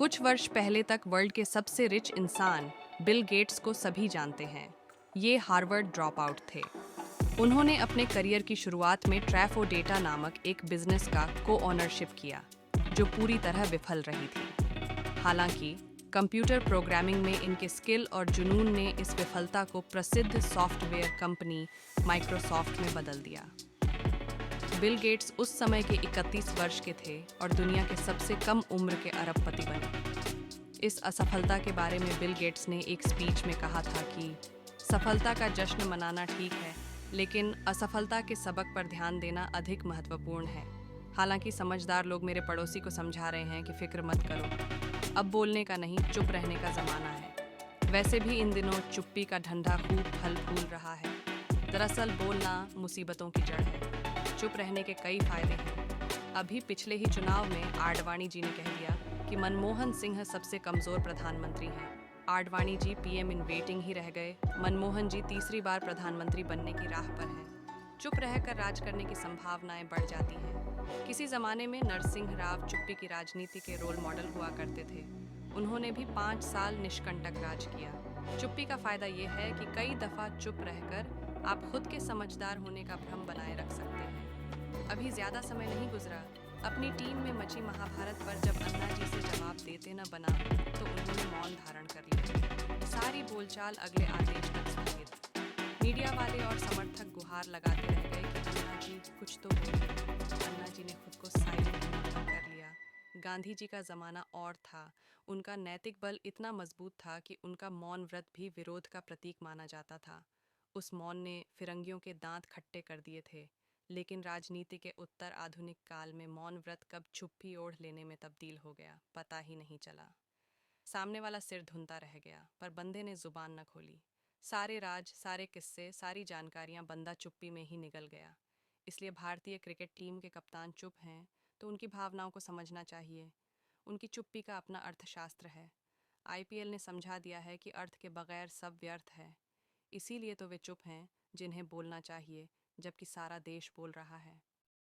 कुछ वर्ष पहले तक वर्ल्ड के सबसे रिच इंसान बिल गेट्स को सभी जानते हैं। ये हार्वर्ड ड्रॉप आउट थे। उन्होंने अपने करियर की शुरुआत में ट्रैफो डेटा नामक एक बिजनेस का को ऑनरशिप किया, जो पूरी तरह विफल रही थी। हालांकि कंप्यूटर प्रोग्रामिंग में इनके स्किल और जुनून ने इस विफलता को प्रसिद्ध सॉफ्टवेयर कंपनी माइक्रोसॉफ्ट में बदल दिया। बिल गेट्स उस समय के 31 वर्ष के थे और दुनिया के सबसे कम उम्र के अरबपति बने। इस असफलता के बारे में बिल गेट्स ने एक स्पीच में कहा था कि सफलता का जश्न मनाना ठीक है, लेकिन असफलता के सबक पर ध्यान देना अधिक महत्वपूर्ण है। हालांकि समझदार लोग मेरे पड़ोसी को समझा रहे हैं कि फिक्र मत करो, अब बोलने का नहीं चुप रहने का ज़माना है। वैसे भी इन दिनों चुप्पी का धंधा खूब फल फूल रहा है। दरअसल बोलना मुसीबतों की जड़ है। चुप रहने के कई फायदे हैं। अभी पिछले ही चुनाव में आडवाणी जी ने कह दिया कि मनमोहन सिंह सबसे कमजोर प्रधानमंत्री हैं। Advani ji PM in waiting ही रह गए। मनमोहन जी तीसरी बार प्रधानमंत्री बनने की राह पर हैं। चुप रहकर राज करने की संभावनाएं बढ़ जाती हैं। किसी जमाने में नरसिंह राव चुप्पी की राजनीति के रोल मॉडल हुआ करते थे। उन्होंने भी 5 साल निष्कंटक राज किया। चुप्पी का फायदा यह है कि कई दफा चुप रहकर आप खुद के समझदार होने का भ्रम बनाए रख सकते हैं। अभी ज्यादा समय नहीं गुजरा, अपनी टीम में मची महाभारत पर जब अन्ना जी से जवाब देते न बना तो उन्होंने मौन धारण कर लिया। सारी बोलचाल अगले आदेश तक स्थगित। मीडिया वाले और समर्थक गुहार लगाते रह गए कि अन्ना जी कुछ तो बोलिए। अन्ना जी ने खुद को साइलेंट कर लिया। गांधी जी का जमाना और था। उनका नैतिक बल इतना मजबूत था कि उनका मौन व्रत भी विरोध का प्रतीक माना जाता था। उस मौन ने फिरंगियों के दांत खट्टे कर दिए थे। लेकिन राजनीति के उत्तर आधुनिक काल में मौन व्रत कब चुप्पी ओढ़ लेने में तब्दील हो गया, पता ही नहीं चला। सामने वाला सिर धुनता रह गया, पर बंदे ने जुबान न खोली। सारे राज, सारे किस्से, सारी जानकारियां बंदा चुप्पी में ही निगल गया। इसलिए भारतीय क्रिकेट टीम के कप्तान चुप हैं तो उनकी भावनाओं को समझना चाहिए। उनकी चुप्पी का अपना अर्थशास्त्र है। आईपीएल ने समझा दिया है कि अर्थ के बगैर सब व्यर्थ है। इसीलिए तो वे चुप हैं जिन्हें बोलना चाहिए, जबकि सारा देश बोल रहा है।